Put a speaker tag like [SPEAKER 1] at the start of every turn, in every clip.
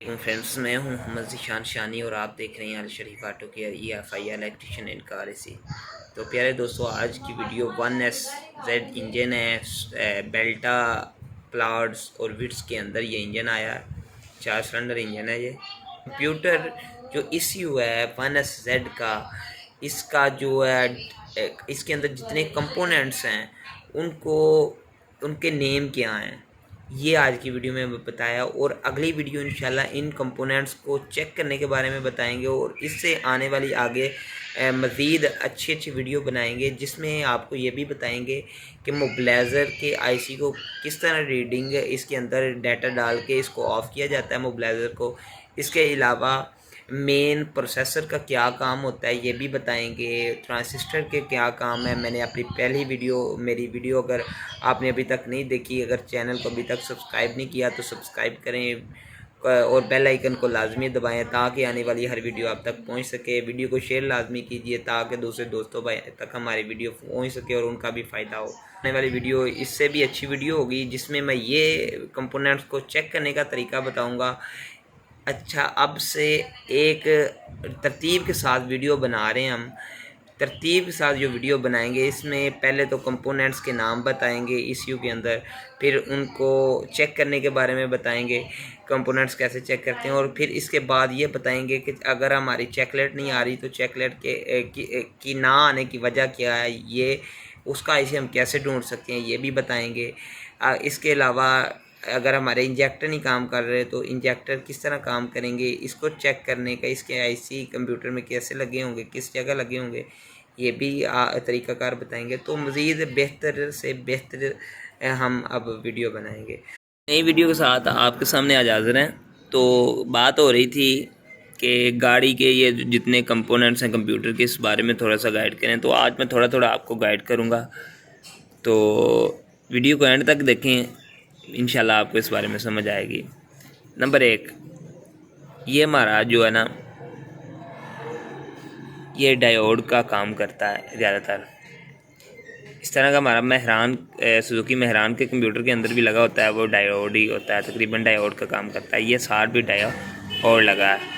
[SPEAKER 1] Friends, मैं हूं मोहम्मद ज़ीशान शानी और आप देख रहे हैं Al Sharif auto care EFI electrician in car AC। तो प्यारे दोस्तों, आज की वीडियो 1SZ इंजन है, बेल्टा प्लाड्स और विट्स के अंदर ये इंजन आया है। 4 सिलेंडर इंजन है। ये कंप्यूटर जो इश्यू है 1SZ का, इसका जो है इसके अंदर जितने कंपोनेंट्स हैं उनको उनके नेम क्या हैं, ये आज की वीडियो में बताया। और अगली वीडियो इंशाल्लाह इन कंपोनेंट्स को चेक करने के बारे में बताएंगे और इससे आने वाली आगे मज़ीद अच्छी अच्छी वीडियो बनाएंगे, जिसमें आपको ये भी बताएंगे कि मोबिलाइज़र के IC को किस तरह रीडिंग इसके अंदर डाटा डाल के इसको ऑफ़ किया जाता है मोबिलाइज़र को। इसके अलावा मेन प्रोसेसर का क्या काम होता है ये भी बताएंगे, ट्रांजिस्टर के क्या काम है। मैंने अपनी पहली मेरी वीडियो अगर आपने अभी तक नहीं देखी, अगर चैनल को अभी तक सब्सक्राइब नहीं किया तो सब्सक्राइब करें और बेल आइकन को लाजमी दबाएं ताकि आने वाली हर वीडियो आप तक पहुंच सके। वीडियो को शेयर लाजमी कीजिए ताकि दूसरे दोस्तों भाई तक हमारी वीडियो पहुंच सके और उनका भी फ़ायदा हो। आने वाली वीडियो इससे भी अच्छी वीडियो होगी जिसमें मैं ये कंपोनेंट्स को चेक करने का तरीका बताऊँगा। अच्छा, अब से एक तरतीब के साथ वीडियो बना रहे हैं हम। तरतीब के साथ जो वीडियो बनाएंगे इसमें पहले तो कंपोनेंट्स के नाम बताएंगे ECU के अंदर, फिर उनको चेक करने के बारे में बताएंगे, कंपोनेंट्स कैसे चेक करते हैं, और फिर इसके बाद ये बताएंगे कि अगर हमारी चेकलेट नहीं आ रही तो चेकलेट की ना आने की वजह क्या है, ये उसका IC हम कैसे ढूंढ सकते हैं ये भी बताएंगे। इसके अलावा अगर हमारे इंजेक्टर नहीं काम कर रहे तो इंजेक्टर किस तरह काम करेंगे, इसको चेक करने का इसके IC कंप्यूटर में कैसे लगे होंगे, किस जगह लगे होंगे, ये भी तरीक़ाकार बताएंगे। तो मज़ीद बेहतर से बेहतर हम अब वीडियो बनाएंगे। नई वीडियो के साथ आपके सामने आज हाज़िर हैं। तो बात हो रही थी कि गाड़ी के ये जितने कंपोनेंट्स हैं कंप्यूटर के, इस बारे में थोड़ा सा गाइड करें। तो आज मैं थोड़ा थोड़ा आपको गाइड करूँगा, तो वीडियो को एंड तक देखें, इंशाल्लाह आपको इस बारे में समझ आएगी। नंबर 1, ये हमारा जो है ना, ये डायोड का काम करता है ज़्यादातर। इस तरह का हमारा मेहरान सुजुकी मेहरान के कंप्यूटर के अंदर भी लगा होता है, वो डायोड ही होता है, तकरीबन डायोड का काम करता है। ये 60 भी डायोड लगा है।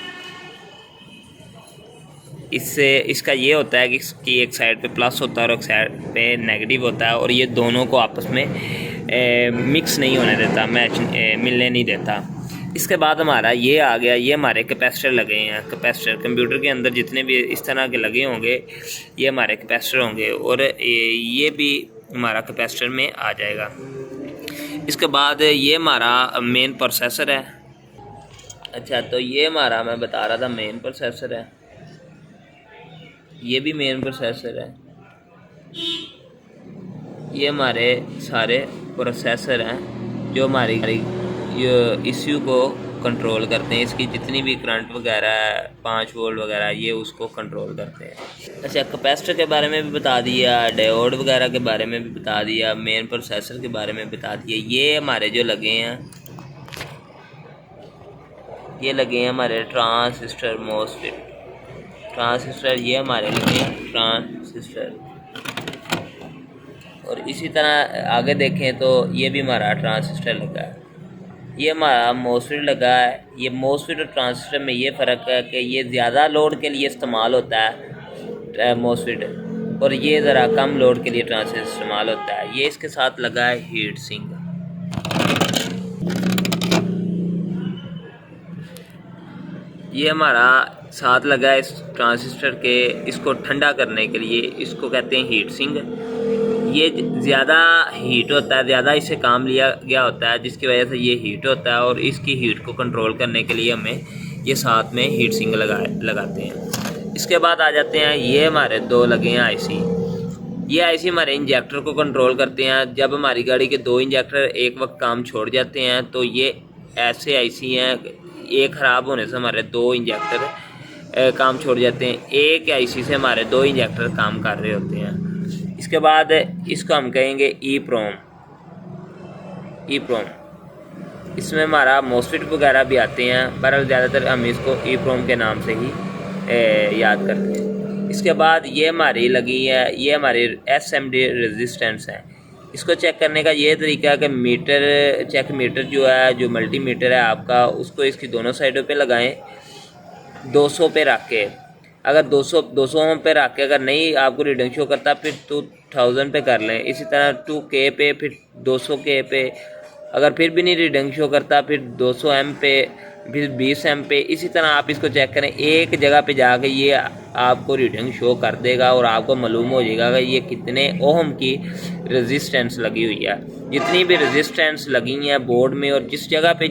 [SPEAKER 1] इससे इसका ये होता है कि इसकी एक साइड पे प्लस होता है और एक साइड पे नेगेटिव होता है, और ये दोनों को आपस में मिक्स नहीं होने देता, मैच मिलने नहीं देता। इसके बाद हमारा ये आ गया, ये हमारे कैपेसिटर लगे हैं। कैपेसिटर कंप्यूटर के अंदर जितने भी इस तरह के लगे होंगे ये हमारे कैपेसिटर होंगे, और ये भी हमारा कैपेसिटर में आ जाएगा। इसके बाद ये हमारा मेन प्रोसेसर है। अच्छा, तो ये हमारा मैं बता रहा था मेन प्रोसेसर है, ये भी मेन प्रोसेसर है। ये हमारे सारे प्रोसेसर हैं जो हमारी ECU को कंट्रोल करते हैं। इसकी जितनी भी करंट वगैरह है, 5 वोल्ट वगैरह, ये उसको कंट्रोल करते हैं। अच्छा, कैपेसिटर के बारे में भी बता दिया, डायोड वगैरह के बारे में भी बता दिया, मेन प्रोसेसर के बारे में बता दिया। ये हमारे जो लगे हैं, ये लगे हैं हमारे ट्रांजिस्टर मोस्फेट। ट्रांजिस्टर ये हमारे लगे हैं ट्रांजिस्टर। और इसी तरह आगे देखें तो ये भी हमारा ट्रांजिस्टर लगा है। ये हमारा मोस्फेट लगा है। ये मोस्फेट और ट्रांजिस्टर में ये फ़र्क है कि ये ज़्यादा लोड के लिए इस्तेमाल होता है मोस्फेट, और ये ज़रा कम लोड के लिए ट्रांजिस्टर इस्तेमाल होता है। ये इसके साथ लगा है हीट सिंक। ये हमारा साथ लगा है इस ट्रांजिस्टर के, इसको ठंडा करने के लिए, इसको कहते हैं हीट सिंक। ये ज़्यादा हीट होता है, ज़्यादा इसे काम लिया गया होता है, जिसकी वजह से ये हीट होता है, और इसकी हीट को कंट्रोल करने के लिए हमें ये साथ में हीट सिंक लगाते हैं। इसके बाद आ जाते हैं, ये हमारे 2 लगे हैं IC। ये IC हमारे इंजेक्टर को कंट्रोल करते हैं। जब हमारी गाड़ी के 2 इंजेक्टर एक वक्त काम छोड़ जाते हैं तो ये ऐसे IC हैं, एक ख़राब होने से हमारे 2 इंजेक्टर काम छोड़ जाते हैं। एक IC से हमारे 2 इंजेक्टर काम कर रहे होते हैं। इसके बाद इसको हम कहेंगे EEPROM। इसमें हमारा मोस्फेट वगैरह भी आते हैं, बहरहाल ज़्यादातर हम इसको EEPROM के नाम से ही याद करते हैं। इसके बाद ये हमारी लगी है, ये हमारी SMD रेजिस्टेंस है। इसको चेक करने का ये तरीका है कि मीटर जो है, जो मल्टीमीटर है आपका, उसको इसकी दोनों साइडों पे लगाएं 200 पे रख के। अगर 200 पे रख के अगर नहीं आपको रीडिंग शो करता फिर 2000 पे कर लें। इसी तरह 2K पे, फिर 200K पे। अगर फिर भी नहीं रीडिंग शो करता फिर 200M पे, फिर 20M पे। इसी तरह आप इसको चेक करें, एक जगह पे जाके ये आपको रीडिंग शो कर देगा और आपको मालूम हो जाएगा कि ये कितने ओहम की रेजिस्टेंस लगी हुई है। जितनी भी रेजिस्टेंस लगी हैं बोर्ड में और जिस जगह पे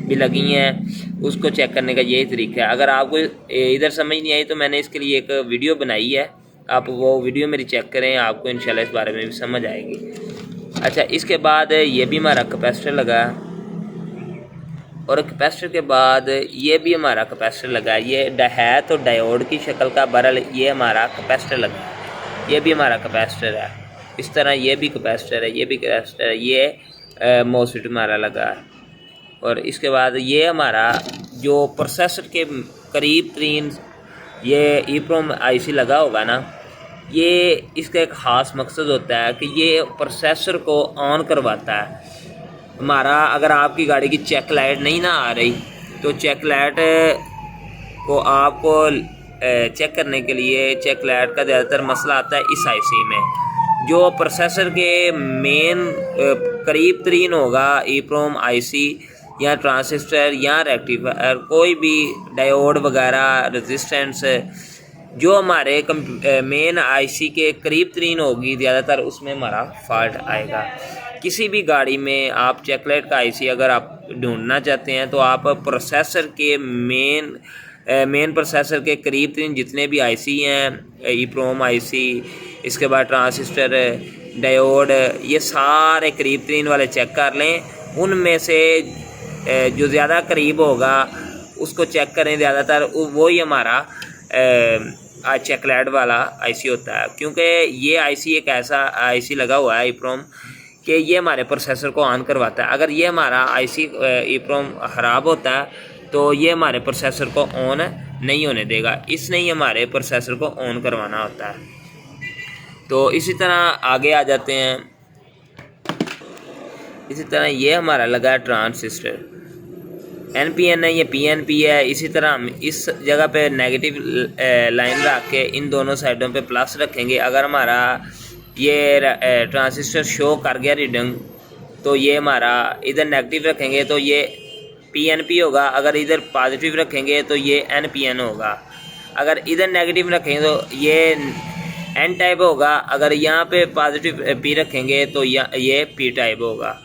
[SPEAKER 1] भी लगी हैं उसको चेक करने का यही तरीका है। अगर आपको इधर समझ नहीं आई तो मैंने इसके लिए एक वीडियो बनाई है, आप वो वीडियो मेरी चेक करें, आपको इंशाल्लाह इस बारे में भी समझ आएगी। अच्छा, इसके बाद ये भी हमारा कैपेसिटर लगा है और कैपेसिटर के बाद ये भी हमारा कैपेसिटर लगा है। ये है तो डायोड की शक्ल का, बहरहाल ये हमारा कैपेसिटर लगा है। ये भी हमारा कैपेसिटर है। इस तरह ये भी कैपेसिटर है, ये भी कैपेसिटर है। ये मोसफेट हमारा लगा है। और इसके बाद ये हमारा जो प्रोसेसर के करीब तरीन ये EEPROM IC लगा होगा ना, ये इसका एक ख़ास मकसद होता है कि ये प्रोसेसर को ऑन करवाता है हमारा। अगर आपकी गाड़ी की चेक लाइट नहीं ना आ रही तो चेक लाइट को आपको चेक करने के लिए, चेक लाइट का ज़्यादातर मसला आता है इस IC में। जो प्रोसेसर के मेन करीब तरीन होगा EEPROM IC या ट्रांजिस्टर या रेक्टिफायर, कोई भी डायोड वगैरह रेजिस्टेंस जो हमारे मेन IC के करीब तरीन होगी ज़्यादातर, उसमें हमारा फॉल्ट आएगा। किसी भी गाड़ी में आप चेकलाइट का IC अगर आप ढूंढना चाहते हैं तो आप प्रोसेसर के मेन प्रोसेसर के करीब तरीन जितने भी IC हैं, EEPROM IC, इसके बाद ट्रांजिस्टर, डायोड, ये सारे करीब तरीन वाले चेक कर लें। उनमें से जो ज़्यादा करीब होगा उसको चेक करें। ज़्यादातर वो ही हमारा चेकलाइट वाला IC होता है, क्योंकि ये IC एक ऐसा IC लगा हुआ है EEPROM कि ये हमारे प्रोसेसर को ऑन करवाता है। अगर ये हमारा IC EEPROM ख़राब होता है तो ये हमारे प्रोसेसर को ऑन नहीं होने देगा, इसने ही हमारे प्रोसेसर को ऑन करवाना होता है। तो इसी तरह आगे आ जाते हैं। इसी तरह ये हमारा लगा है ट्रांजिस्टर, NPN है, ये PNP है। इसी तरह हम इस जगह पे नेगेटिव लाइन रख के इन दोनों साइडों पे प्लस रखेंगे। अगर हमारा ये ट्रांजिस्टर शो कर गया रीडिंग तो ये हमारा इधर नेगेटिव रखेंगे तो ये PNP होगा। अगर इधर पॉजिटिव रखेंगे तो ये NPN होगा। अगर इधर नेगेटिव रखेंगे तो ये N टाइप होगा। अगर यहाँ पे पॉजिटिव P रखेंगे तो ये P टाइप होगा।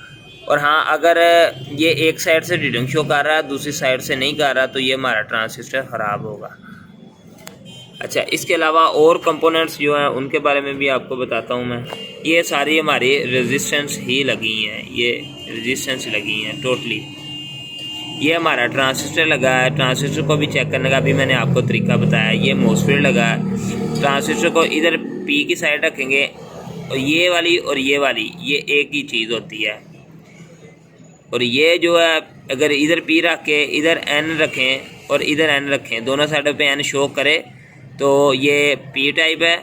[SPEAKER 1] और हाँ, अगर ये एक साइड से रीडिंग शो कर रहा है दूसरी साइड से नहीं कर रहा तो ये हमारा ट्रांजिस्टर ख़राब होगा। अच्छा, इसके अलावा और कंपोनेंट्स जो हैं उनके बारे में भी आपको बताता हूँ मैं। ये सारी हमारी रेजिस्टेंस ही लगी हैं, ये रेजिस्टेंस लगी हैं टोटली। ये हमारा ट्रांजिस्टर लगा है। ट्रांजिस्टर को भी चेक करने का भी मैंने आपको तरीका बताया। ये मोसफेट लगा है। ट्रांजिस्टर को इधर P की साइड रखेंगे और ये वाली ये एक ही चीज़ होती है। और ये जो है अगर इधर P रख के इधर N रखें और इधर N रखें, दोनों साइडों पे N शो करे तो ये P टाइप है।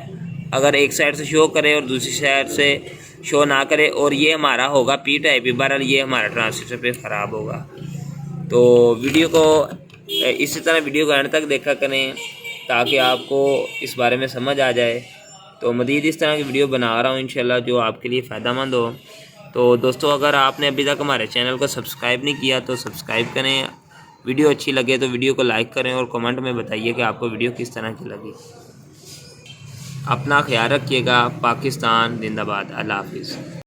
[SPEAKER 1] अगर एक साइड से शो करे और दूसरी साइड से शो ना करे और ये हमारा होगा P टाइप। बहरहाल ये हमारा ट्रांजिस्टर पे ख़राब होगा। तो वीडियो को इसी तरह वीडियो को एंड तक देखा करें ताकि आपको इस बारे में समझ आ जाए। तो मज़ीद इस तरह की वीडियो बना रहा हूँ इंशाल्लाह जो आपके लिए फ़ायदेमंद हो। तो दोस्तों, अगर आपने अभी तक हमारे चैनल को सब्सक्राइब नहीं किया तो सब्सक्राइब करें। वीडियो अच्छी लगे तो वीडियो को लाइक करें और कमेंट में बताइए कि आपको वीडियो किस तरह की लगी। अपना ख्याल रखिएगा। पाकिस्तान जिंदाबाद। अल्लाह हाफिज़।